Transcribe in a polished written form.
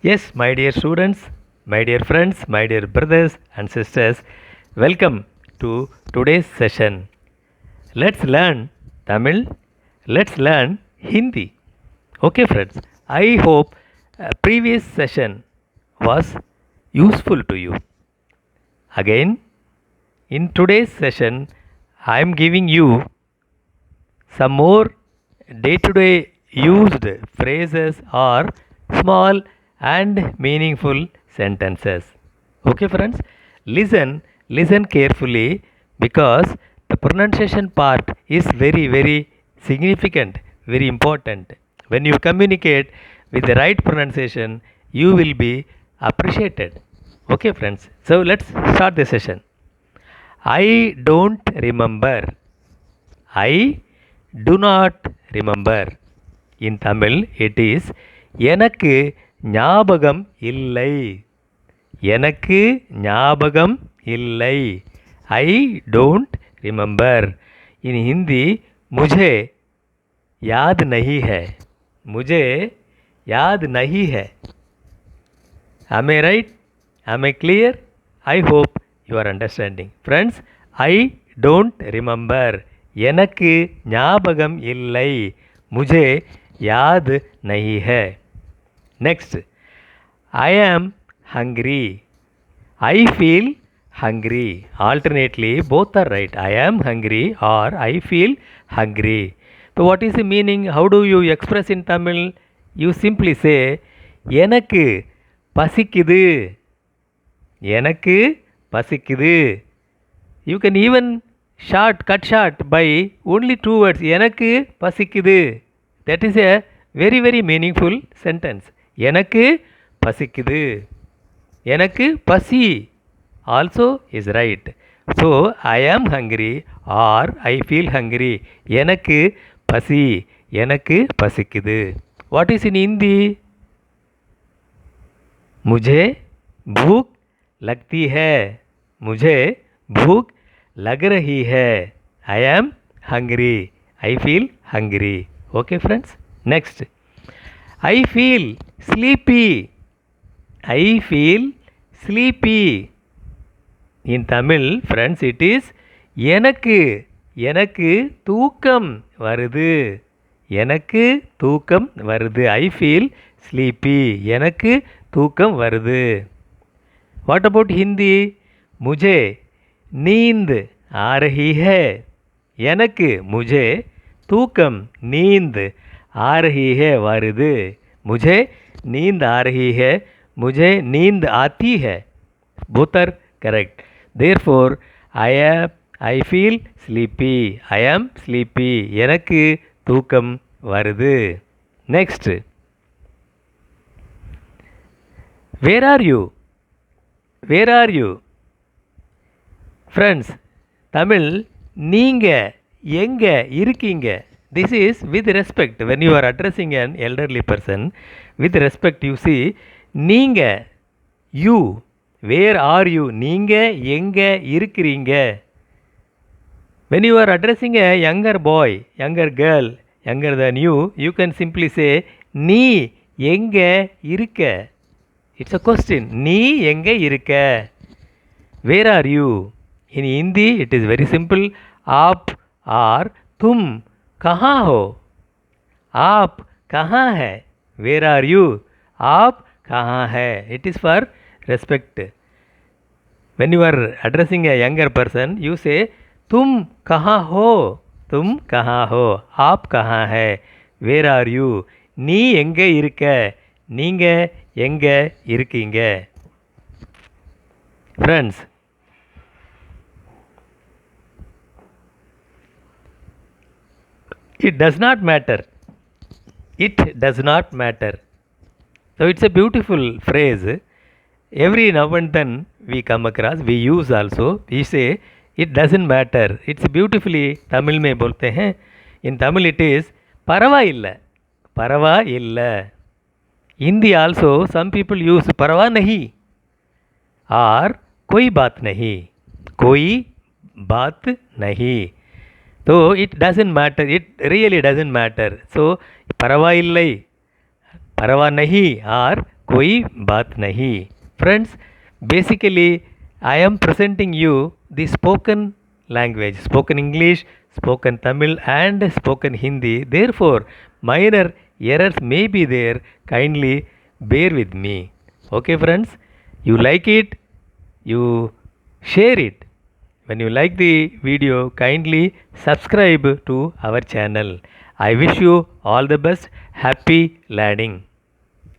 Yes, my dear students, my dear friends, my dear brothers and sisters, welcome to today's session. Let's learn Tamil, let's learn Hindi. Okay, friends, I hope previous session was useful to you. Again, in today's session, I am giving you some more day to day used phrases or small and meaningful sentences. Okay, friends, listen carefully because the pronunciation part is very significant, very important. When you communicate with the right pronunciation, you will be appreciated. Okay, friends, so let's start the session. I don't remember. I do not remember. In Tamil, it is எனக்கு ஞாபகம் இல்லை. எனக்கு ஞாபகம் இல்லை. I don't remember. In Hindi, मुझे याद नहीं है. मुझे याद नहीं है. Am I right? Am I clear? I hope you are understanding. Friends, I don't remember. எனக்கு ஞாபகம் இல்லை. मुझे याद नहीं है. Next, I am hungry. I feel hungry. Alternately, both are right. I am hungry or I feel hungry. So, what is the meaning? How do you express in Tamil? You simply say, எனக்கு பசிக்குது. எனக்கு பசிக்குது. You can even cut short by only two words. எனக்கு பசிக்குது. That is a very meaningful sentence. எனக்கு பசிக்குது. எனக்கு பசி also is right. So, I am hungry or I feel hungry. எனக்கு பசி. எனக்கு பசிக்குது. What is in Hindi? मुझे भूख लगती है. मुझे भूख लग रही है. I am hungry. I feel hungry. Okay, friends. Next, I feel sleepy. I feel sleepy. In Tamil, friends, it is எனக்கு எனக்கு தூக்கம் வருது. எனக்கு தூக்கம் வருது. I feel sleepy. எனக்கு தூக்கம் வருது. What about Hindi? मुझे नींद आ रही है. எனக்கு मुझे तूकम नींद आ रही है வருது. मुझे नींद आ रही है. मुझे नींद आती है. Both are correct. Therefore, I feel sleepy. I am sleepy. எனக்கு தூக்கம் வருது. Next, where are you? Where are you? Friends, Tamil, நீங்க எங்க இருக்கீங்க? This is with respect. When you are addressing an elderly person, with respect you see, நீங்க, you, where are you? நீங்க எங்க இருக்கிறீங்க? When you are addressing a younger boy, younger girl, younger than you can simply say, நீ எங்க இருக்க? It's a question. நீ எங்க இருக்க? Where are you? In Hindi, it is very simple. आप और तुम कहाँ हो? आप कहाँ है? Where are you? आप कहाँ है? It is for respect. When you are addressing a younger person, you say, तुम कहाँ हो? तुम कहाँ हो? आप कहाँ है? Where are you? நீ எங்கே இருக்க? நீங்க எங்கே இருக்கீங்க? Friends, it does not matter. It does not matter. So, it's a beautiful phrase. Every now and then we come across, we use also. We say, it doesn't matter. It's beautifully Tamil में बोलते हैं. In Tamil it is பரவாயில்லை. பரவாயில்லை. Hindi also some people use परवा नहीं और कोई बात नहीं. कोई बात नहीं. So it doesn't matter. It really doesn't matter. So परवाइल्लै, परवा नहीं और कोई बात नहीं. Friends, basically I am presenting you the spoken language, spoken English, spoken Tamil and spoken Hindi. Therefore, minor errors may be there. Kindly bear with me. Okay friends, you like it, you share it. When you like the video, kindly subscribe to our channel. I wish you all the best. Happy learning.